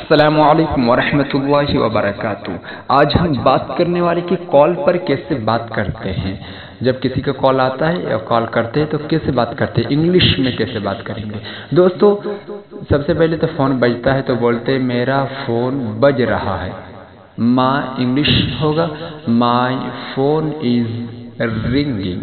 अस्सलामुअलैकुम वरहमतुल्लाहि वबरकातुहू। आज हम बात करने वाले कि कॉल पर कैसे बात करते हैं। जब किसी का कॉल आता है या कॉल करते हैं तो कैसे बात करते हैं, इंग्लिश में कैसे बात करेंगे। दोस्तों, सबसे पहले तो फ़ोन बजता है तो बोलते हैं मेरा फ़ोन बज रहा है। माई इंग्लिश होगा my phone is ringing,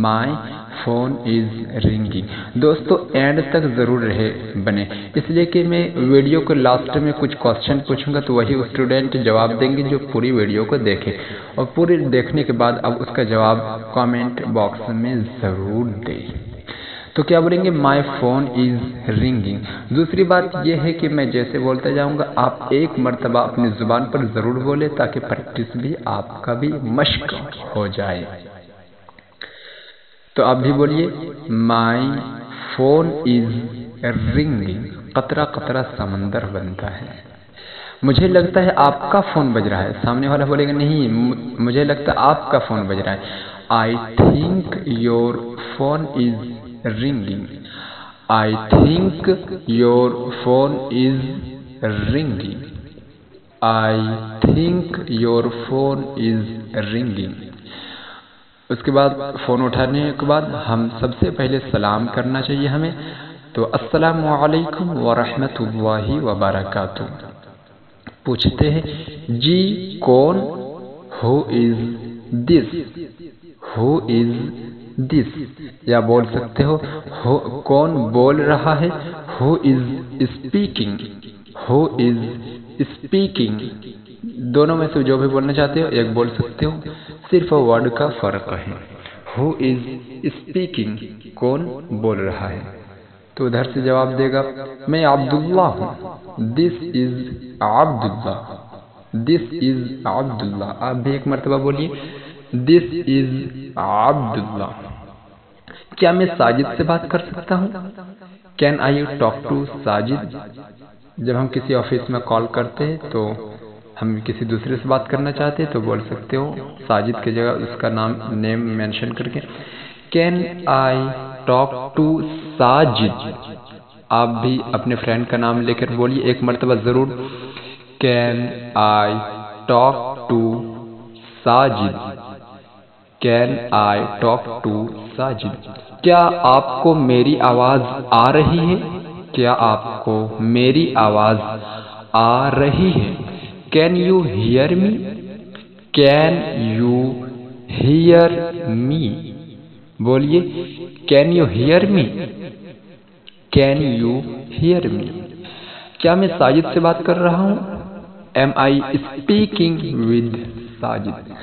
my phone is ringing. दोस्तों, एंड तक ज़रूर रहे बने, इसलिए कि मैं वीडियो को लास्ट में कुछ क्वेश्चन पूछूंगा तो वही स्टूडेंट जवाब देंगे जो पूरी वीडियो को देखे, और पूरी देखने के बाद अब उसका जवाब कमेंट बॉक्स में ज़रूर दें। तो क्या बोलेंगे, माई फ़ोन इज़ रिंगिंग। दूसरी बात यह है कि मैं जैसे बोलता जाऊंगा आप एक मर्तबा अपनी ज़ुबान पर ज़रूर बोले ताकि प्रैक्टिस भी आपका भी मश्क हो जाए। तो आप भी बोलिए, माई फ़ोन इज़ रिंगिंग। कतरा कतरा समंदर बनता है। मुझे लगता है आपका फ़ोन बज रहा है। सामने वाला बोलेगा नहीं, मुझे लगता है आपका फ़ोन बज रहा है। I think your phone is ringing, I think your phone is ringing, I think your phone is ringing. उसके बाद फ़ोन उठाने के बाद हम सबसे पहले सलाम करना चाहिए हमें। तो अस्सलामु अलैकुम वरहमतुल्लाहि वबरकातुहू। पूछते हैं जी कौन, who is this, who is this, या बोल सकते हो कौन बोल रहा है, who is speaking, who is speaking. दोनों में से जो भी बोलना चाहते हो एक बोल सकते हो, सिर्फ वर्ड का फ़र्क है। हु इज़ स्पीकिंग, कौन बोल रहा है। तो उधर से जवाब देगा मैं अब्दुल्ला हूँ, this is Abdullah, this is Abdullah. आप भी एक मर्तबा बोलिए, दिस इज़ अब्दुल्ला। क्या मैं साजिद से बात कर सकता हूँ, can I talk to Sajid. जब हम किसी ऑफिस में कॉल करते हैं तो हम किसी दूसरे से बात करना चाहते हैं तो बोल सकते हो साजिद की जगह उसका नेम मेंशन करके, can I talk to Sajid. आप भी अपने फ्रेंड का नाम लेकर बोलिए एक मर्तबा ज़रूर, can I talk to Sajid, can I talk to Sajid. क्या आपको मेरी आवाज़ आ रही है, क्या आपको मेरी आवाज़ आ रही है। Can you hear me, can you hear me. बोलिए, can you hear me, can you hear me. क्या मैं साजिद से बात कर रहा हूँ, am I speaking with Sajid.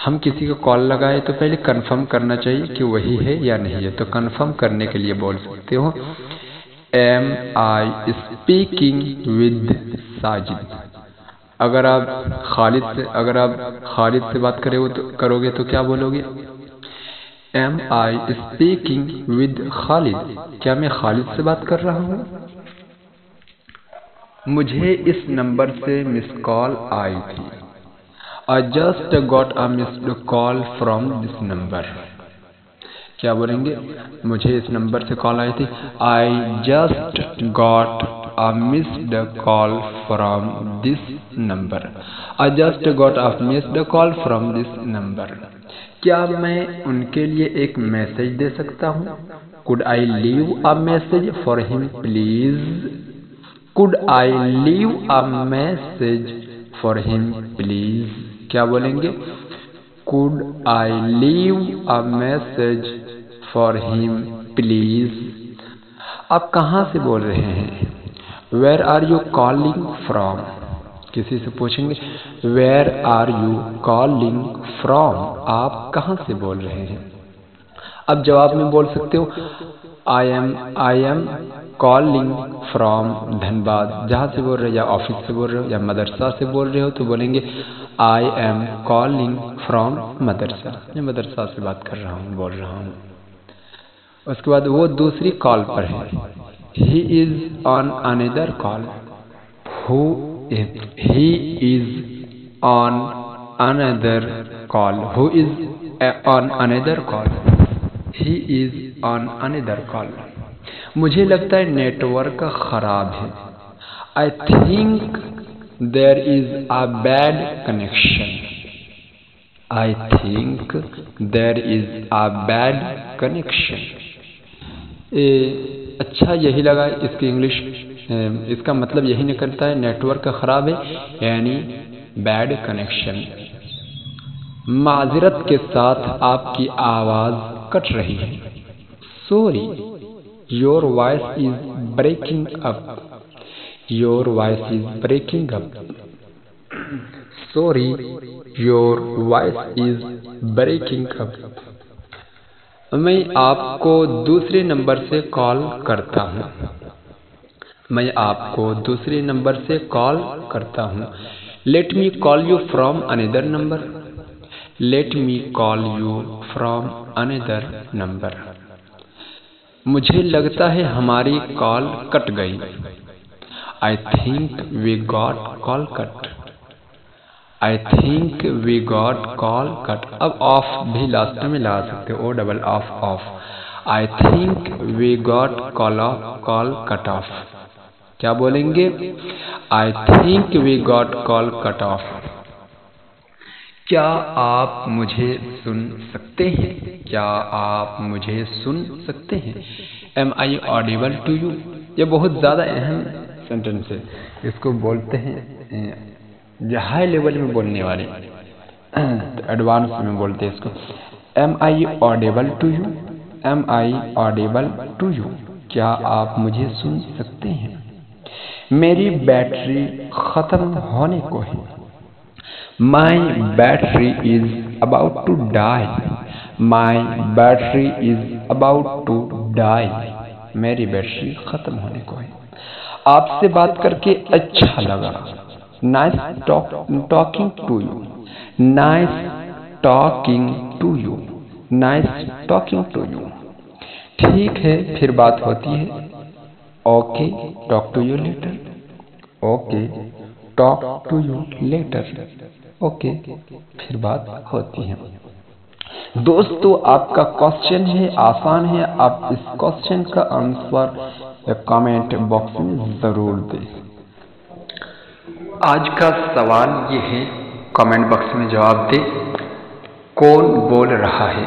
हम किसी को कॉल लगाए तो पहले कंफर्म करना चाहिए कि वही है या नहीं है। तो कंफर्म करने के लिए बोल सकते हो am I speaking with Sajid. अगर आप खालिद से बात करोगे तो क्या बोलोगे, am I speaking with Khalid. क्या मैं खालिद से बात कर रहा हूँ। मुझे इस नंबर से मिस कॉल आई थी, I just got a missed call from this number। क्या बोलेंगे, मुझे इस नंबर से कॉल आई थी, I just got a missed call from this number। I just got a missed call from this number। क्या मैं उनके लिए एक मैसेज दे सकता हूँ, Could I leave a message for him please। Could I leave a message for him please। क्या बोलेंगे, Could I leave a message for him please। आप कहाँ से बोल रहे हैं, Where are you calling from। किसी से पूछेंगे Where are you calling from। आप कहाँ से बोल रहे हैं। अब जवाब में बोल सकते हो I am calling from Dhanbad. जहाँ से बोल रहे हो, या ऑफिस से बोल रहे हो या मदरसा से बोल रहे हो तो बोलेंगे I am calling from मदरसा। मैं मदरसा से बात कर रहा हूँ, बोल रहा हूँ। उसके बाद वो दूसरी कॉल पर है, He is on another call। He is on another call। Who is on another call। He is on another call। मुझे लगता है नेटवर्क खराब है, I think there is a bad connection. I think there is a bad connection. अच्छा यही लगा, इसकी English इसका मतलब यही निकलता है नेटवर्क खराब है, यानी बैड कनेक्शन। माजरत के साथ आपकी आवाज़ कट रही है। Sorry, your voice is breaking up. Your voice is breaking up. Sorry, your voice is breaking up. मैं आपको दूसरे नंबर से कॉल करता हूँ। मैं आपको दूसरे नंबर से कॉल करता हूँ। Let me call you from another number. Let me call you from another number. मुझे लगता है हमारी कॉल कट गई। I think we got call cut. I think we got call cut. अब ऑफ भी लास्ट में ला सकते हो, double of. I think we got call cut off. क्या बोलेंगे? I think we got call cut off. क्या आप मुझे सुन सकते हैं? क्या आप मुझे सुन सकते हैं? Am I audible to you? ये बहुत ज़्यादा अहम सेंटेंस है। इसको बोलते हैं हाई लेवल में बोलने वाले, एडवांस में बोलते हैं इसको। Am I audible to you? Am I audible to you? क्या आप मुझे सुन सकते हैं? मेरी बैटरी खत्म होने को है। My battery is about to die. My battery is about to die. मेरी बैटरी खत्म होने को है। आपसे बात करके अच्छा लगा। Nice talking to you. Nice talking to you. Nice talking to you. ठीक है, फिर बात होती है। Okay, talk to you later. Okay, talk to you later. Okay, फिर बात होती है। दोस्तों, आपका क्वेश्चन है, आसान है। आप इस क्वेश्चन का आंसर कमेंट बॉक्स में ज़रूर दें। आज का सवाल ये है, कमेंट बॉक्स में जवाब दें। कौन बोल रहा है?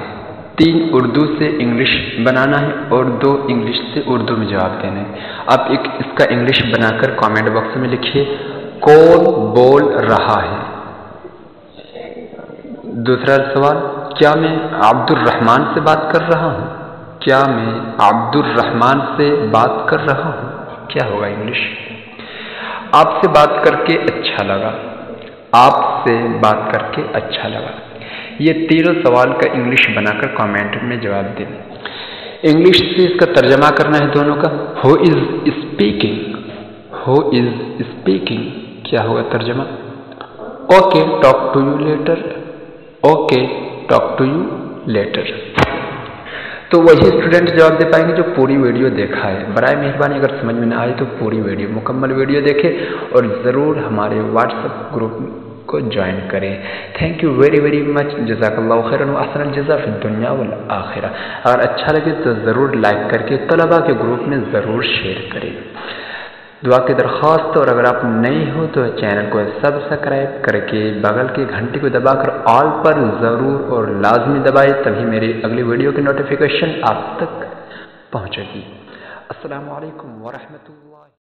3 उर्दू से इंग्लिश बनाना है और 2 इंग्लिश से उर्दू में जवाब देना है। आप इसका इंग्लिश बनाकर कमेंट बॉक्स में लिखिए, कौन बोल रहा है। दूसरा सवाल, क्या मैं अब्दुल रहमान से बात कर रहा हूँ? क्या मैं अब्दुल रहमान से बात कर रहा हूँ? क्या होगा इंग्लिश? आपसे बात करके अच्छा लगा। आपसे बात करके अच्छा लगा। ये तीनों सवाल का इंग्लिश बनाकर कमेंट में जवाब दें। इंग्लिश से इसका तर्जमा करना है दोनों का। Who is speaking? Who is speaking? क्या होगा तर्जमा? Okay, talk to you later. Okay, talk to you later. तो वही स्टूडेंट जवाब दे पाएंगे जो पूरी वीडियो देखा है। बराए मेहरबानी अगर समझ में ना आए तो पूरी वीडियो, मुकम्मल वीडियो देखें और ज़रूर हमारे व्हाट्सएप ग्रुप को ज्वाइन करें। Thank you very very much. जज़ाकल्लाहु खैरन व अहसनल जज़ा फिद दुनिया वल आखिरा। अगर अच्छा लगे तो ज़रूर लाइक करके तलबा के ग्रुप में ज़रूर शेयर करें। दुआ की दरख्वास्त, और अगर आप नए हो तो चैनल को सब्सक्राइब करके बगल के घंटी को दबाकर ऑल पर ज़रूर और लाजमी दबाएं, तभी मेरी अगली वीडियो की नोटिफिकेशन आप तक पहुंचेगी। अस्सलामु अलैकुम व रहमतुल्लाह।